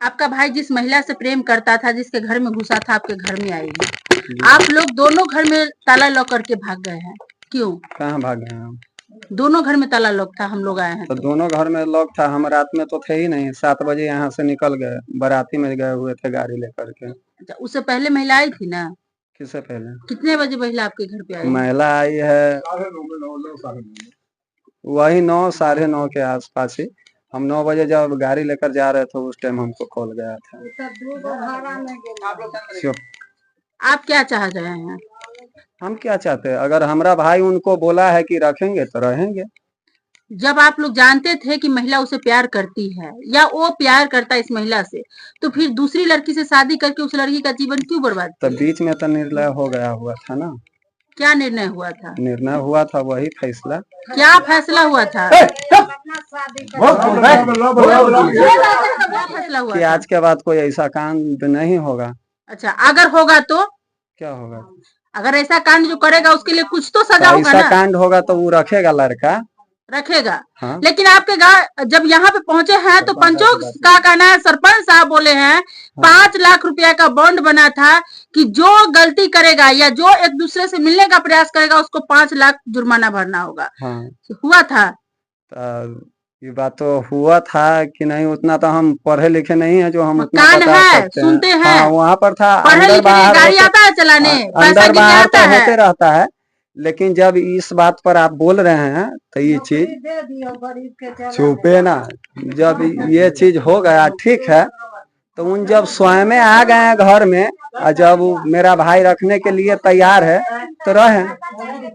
आपका भाई जिस महिला से प्रेम करता था, जिसके घर में घुसा था, आपके घर में आएगी। आप लोग दोनों घर में ताला लॉक करके भाग गए हैं, क्यों? कहाँ भाग गए हम? दोनों घर में ताला लॉक था, हम लोग आए हैं तो दोनों घर में लॉक था, हम रात में तो थे ही नहीं। 7 बजे यहाँ से निकल गए, बाराती में गए हुए थे गाड़ी लेकर के। अच्छा, उससे पहले महिला आई थी ना? किससे पहले? कितने बजे महिला आपके घर पे आई? महिला आई है वही 9 साढ़े 9 के आसपास ही। हम 9 बजे जब गाड़ी लेकर जा रहे थे उस टाइम हमको कॉल गया था। आप क्या चाह रहे हैं? हम क्या चाहते हैं, अगर हमारा भाई उनको बोला है कि रखेंगे तो रहेंगे। जब आप लोग जानते थे कि महिला उसे प्यार करती है या वो प्यार करता है इस महिला से, तो फिर दूसरी लड़की से शादी करके उस लड़की का जीवन क्यों बर्बाद किया? तो बीच में तो निर्णय हो गया हुआ था ना। क्या निर्णय हुआ था? निर्णय हुआ था वही फैसला। क्या फैसला हुआ था? फैसला हुआ कि आज के बाद कोई ऐसा कांड नहीं होगा। अच्छा, अगर होगा तो क्या होगा? अगर ऐसा कांड जो करेगा उसके लिए कुछ तो सजा होगा ना। ऐसा कांड होगा तो वो रखेगा, लड़का रखेगा। हाँ? लेकिन आपके गाँव जब यहाँ पे पहुंचे हैं तो पंचों का कहना है, सरपंच साहब बोले हैं हाँ। 5 लाख रुपया का बॉन्ड बना था कि जो गलती करेगा या जो एक दूसरे से मिलने का प्रयास करेगा उसको 5 लाख जुर्माना भरना होगा। हाँ। हुआ था? ये बात तो हुआ था कि नहीं उतना तो हम पढ़े लिखे नहीं है जो हम उतना कान बता है, सकते सुनते हैं। हाँ, वहाँ पर था। पढ़े लिखे गाड़ी आता है चलाने, अंदर बाहर तो होते रहता है, लेकिन जब इस बात पर आप बोल रहे हैं तो ये चीज छुपे ना। जब ये चीज हो गया ठीक है, तो उन जब स्वयं आ गए हैं घर में और जब मेरा भाई रखने के लिए तैयार है तो रहे,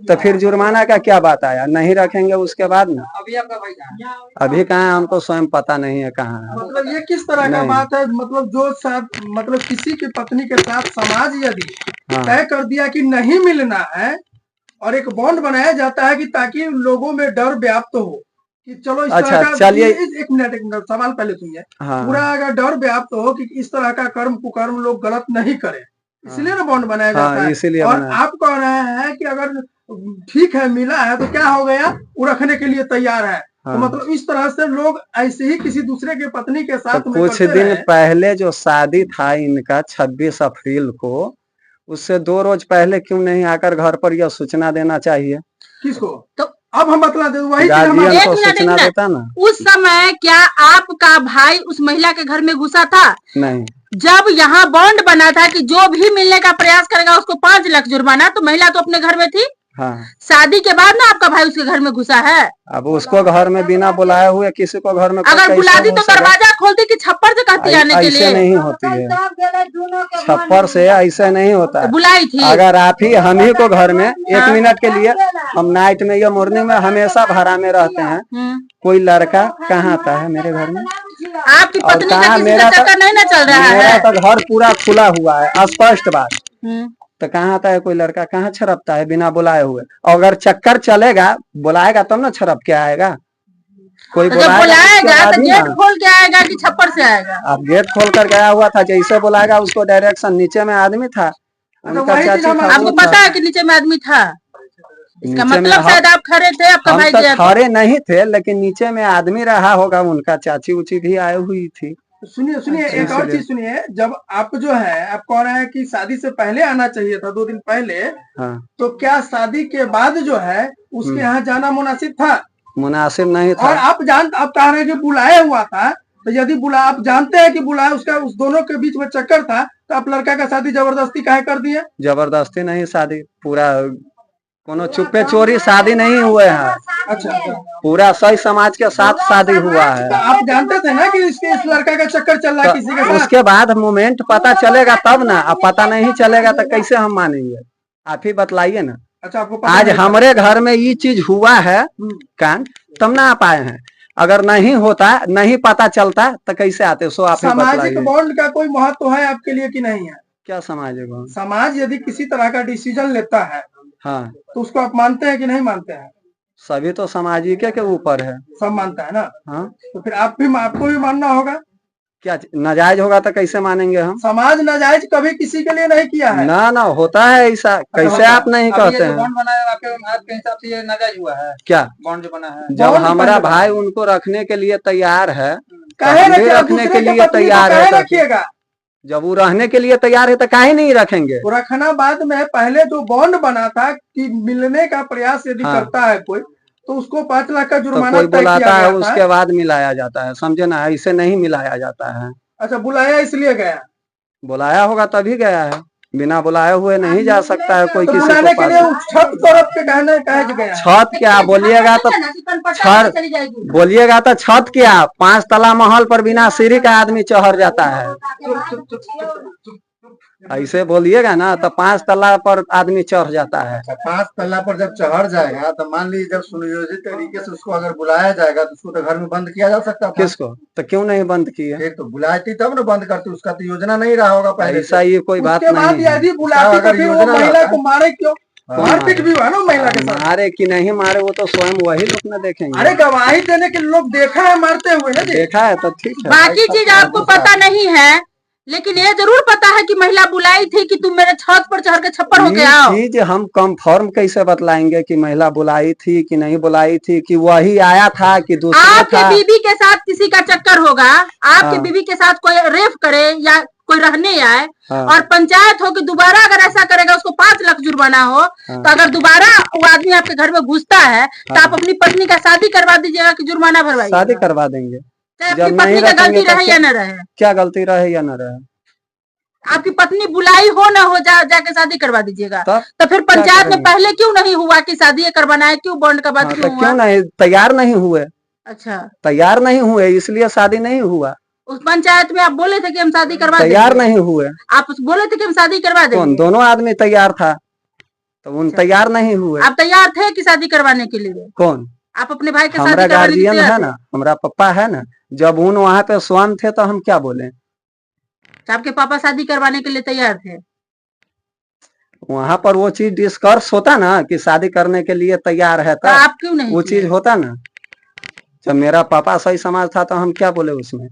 तो फिर जुर्माना का क्या बात आया? नहीं रखेंगे उसके बाद ना। अभी कहाँ, हमको स्वयं पता नहीं है कहाँ है। मतलब ये किस तरह का बात है? मतलब जो साथ मतलब किसी की पत्नी के साथ समाज यदि तय कर दिया कि नहीं मिलना है और एक बॉन्ड बनाया जाता है कि ताकि लोगों में डर व्याप्त हो कि चलो इस तरह का, चलिए एक मिनट सवाल पहले सुनिए। पूरा अगर डर व्याप्त हो कि इस तरह का कर्म कुकर्म लोग गलत नहीं करें, इसलिए ना बॉन्ड बनाया जाता है। और आप कह रहे हैं कि अगर ठीक है मिला है तो क्या हो गया, वो रखने के लिए तैयार है। तो मतलब इस तरह से लोग ऐसे ही किसी दूसरे की पत्नी के साथ तो कुछ दिन पहले जो शादी था इनका 26 अप्रैल को, उससे 2 रोज पहले क्यों नहीं आकर घर पर यह सूचना देना चाहिए? किसको? तो अब हम बतला दे, वही गार्जियन को सूचना देता ना। उस समय क्या आपका भाई उस महिला के घर में घुसा था? नहीं। जब यहाँ बॉन्ड बना था कि जो भी मिलने का प्रयास करेगा उसको 5 लाख जुर्माना, तो महिला तो अपने घर में थी। हाँ। शादी के बाद ना आपका भाई उसके घर में घुसा है। अब उसको घर में बिना बुलाए हुए किसी को घर में अगर बुलाती तो दरवाजा खोलती कि छप्पर से कहती आने के लिए? ऐसे नहीं होती है, छप्पर से ऐसे नहीं होता है। बुलाई थी अगर आप ही हम ही को घर में 1 मिनट के लिए, हम नाइट में या मॉर्निंग में हमेशा भाड़ा में रहते हैं, कोई लड़का कहाँ आता है मेरे घर में? आपकी पत्नी का किसी का चक्कर नहीं ना चल रहा है? मेरा तो घर पूरा खुला हुआ है, स्पष्ट बात। तो कहाँ आता है कोई लड़का? कहाँ छरपता है बिना बुलाए हुए? और अगर चक्कर चलेगा, बुलाएगा तब ना छरप के आएगा। कोई तो बुलाएगा तो गेट खोल के आएगा कि छप्पर से आएगा? अब गेट खोल कर गया हुआ था, जैसे बुलाएगा उसको डायरेक्शन। नीचे में आदमी था, आपको पता है कि नीचे में आदमी था? इसका मतलब शायद आप खड़े थे, आपका भाई गया था। खड़े नहीं थे, लेकिन नीचे में आदमी रहा होगा, उनका चाची उची भी आई हुई थी। सुनिए एक और चीज सुनिए। जब आप जो है आप कह रहे हैं कि शादी से पहले आना चाहिए था, 2 दिन पहले, तो क्या शादी के बाद जो है उसके यहाँ जाना मुनासिब था? मुनासिब नहीं था। और आप कह रहे हैं कि बुलाया हुआ था, तो यदि आप जानते हैं कि बुलाया, उसका उस दोनों के बीच में चक्कर था, तो आप लड़का का शादी जबरदस्ती काहे कर दिए? जबरदस्ती नहीं, शादी पूरा कोनो चुप्पे चोरी शादी नहीं हुए हैं। अच्छा, पूरा सही समाज के साथ शादी हुआ है। तो आप जानते थे ना कि इस लड़का का चक्कर चल रहा है किसी के साथ? उसके बाद मोमेंट पता चलेगा तब ना। अब पता नहीं चलेगा तो कैसे हम मानेंगे? आप ही बतलाइए ना। अच्छा, आपको आज हमारे घर में ये चीज हुआ है कांड, तब ना आप आए हैं। अगर नहीं होता, नहीं पता चलता तो कैसे आते? सो आप सामाजिक बॉन्ड का कोई महत्व है आपके लिए कि नहीं है? क्या सामाजिक बॉन्ड? समाज यदि किसी तरह का डिसीजन लेता है, हाँ, तो उसको आप मानते हैं कि नहीं मानते हैं? सभी तो सामाजिक के ऊपर है, सब मानता है ना। हाँ, तो फिर आपको भी मानना होगा। क्या नाजायज होगा तो कैसे मानेंगे हम? समाज नाजायज कभी किसी के लिए नहीं किया है। ना होता है ऐसा, कैसे आप नहीं कहते हैं? बॉन्ड बना है आपके हिसाब से ये नाजायज हुआ है? क्या बॉन्ड जो बना है? जब हमारा भाई उनको रखने के लिए तैयार है, काहे रखने के लिए तैयार है, रखिएगा जब वो रहने के लिए तैयार है तो काहे नहीं रखेंगे। रखना बाद में, पहले जो बॉन्ड बना था कि मिलने का प्रयास यदि करता है कोई तो उसको 5 लाख का जुर्माना कोई बुलाता है, उसके बाद मिलाया जाता है, समझे ना, ऐसे नहीं मिलाया जाता है। अच्छा, बुलाया इसलिए गया, बुलाया होगा तभी गया है, बिना बुलाए हुए नहीं जा सकता है कोई। तो किसी बुलाने के लिए छत तरफ के कहने गया। छत क्या बोलिएगा तो छत बोलिएगा तो छत क्या, 5 तला महल पर बिना सीढ़ी का आदमी चढ़ जाता है। ऐसे बोलिएगा ना तो 5 तला पर आदमी चढ़ जाता है। 5 तल्ला पर जब चढ़ जाएगा तो मान लीजिए जब सुनियोजित तरीके से उसको अगर बुलाया जाएगा तो उसको तो घर में बंद किया जा सकता था। किसको, तो क्यों नहीं बंद किया? फिर तो बुलाती तब ना बंद करती, उसका तो योजना नहीं रहा होगा पहले। ऐसा ये कोई बात नहीं है। यदि बुलाती तो फिर वो महिला को मारे क्यों? मारपीट भी हुआ ना महिला के साथ। मारे कि नहीं मारे वो तो स्वयं वही लोग न देखेंगे। अरे गवाही देने के लोग देखा है मारते हुए ना, देखा है तो ठीक है। बाकी चीज आपको पता नहीं है, लेकिन ये जरूर पता है कि महिला बुलाई थी कि तुम मेरे छत पर चढ़ के छप्पर होके आओ। चीज हम कंफर्म कैसे बतलाएंगे कि महिला बुलाई थी कि नहीं बुलाई थी, कि वही आया था कि दूसरा आपके था? बीबी के साथ किसी का चक्कर होगा, आपके बीबी के साथ कोई रेप करे या कोई रहने आए और पंचायत हो कि दोबारा अगर ऐसा करेगा उसको 5 लाख जुर्माना हो, तो अगर दोबारा वो आदमी आपके घर में घुसता है तो आप अपनी पत्नी का शादी करवा दीजिएगा कि जुर्माना भरवाइएगा? शादी करवा देंगे। आपकी पत्नी का गलती रहे या न रहे? क्या गलती रहे या न रहे, आपकी पत्नी बुलाई हो न हो, जाके शादी करवा दीजिएगा। तो फिर पंचायत में पहले क्यों नहीं हुआ कि शादी करवाना है, क्यों बॉन्ड का बात क्यों हुआ? क्यों नहीं, तैयार नहीं हुए। अच्छा, तैयार नहीं हुए इसलिए शादी नहीं हुआ। उस पंचायत में आप बोले थे कि हम शादी करवा देंगे, तैयार नहीं हुए। आप बोले थे कि हम शादी करवा देंगे। दोनों आदमी तैयार था तो उन तैयार नहीं हुए। आप तैयार थे कि शादी करवाने के लिए? कौन? आप अपने भाई के साथ? हमारा गार्जियन है ना, हमारा पापा है ना, जब उन वहाँ पे स्वयं थे तो हम क्या बोले? आपके पापा शादी करवाने के लिए तैयार थे? वहाँ पर वो चीज डिस्कस होता ना कि शादी करने के लिए तैयार है, तो आप क्यों नहीं? वो चीज होता ना, जब मेरा पापा सही समाज था तो हम क्या बोले उसमें?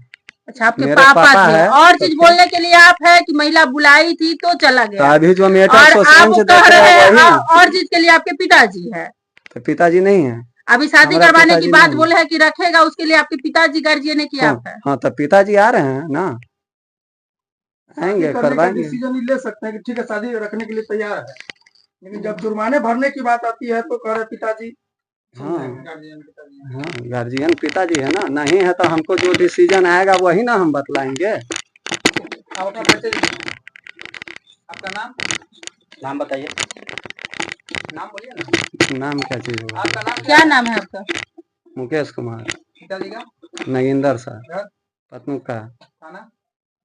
अच्छा, आपके पापा थे। और चीज बोलने के लिए आप है कि महिला बुलाई थी तो चला गया। तो अभी जो मेटर और चीज के लिए आपके पिताजी है, तो पिताजी नहीं है। अभी शादी करवाने की बात बोले है कि रखेगा, उसके लिए आपके पिताजी गार्जियन किया है। हाँ, तो पिताजी आ रहे हैं ना, आएंगे, करवाएंगे। डिसीजन ले सकते हैं कि ठीक है शादी रखने के लिए तैयार है, लेकिन जब जुर्माने भरने की बात आती है तो कह रहे पिताजी। हाँ, गार्जियन पिताजी है ना, नहीं है तो हमको जो डिसीजन आएगा वही ना हम बतलाएंगे। आपका नाम बताइए। नाम बोलिए ना। नाम क्या चीज होगा? आपका नाम क्या नाम है आपका? मुकेश कुमार। पिताजी का? नगिंदर सर। पत्नी का थाना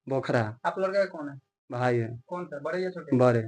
बोखरा। आप लड़का कौन है? भाई है। कौन सा, बड़े या छोटे? बड़े।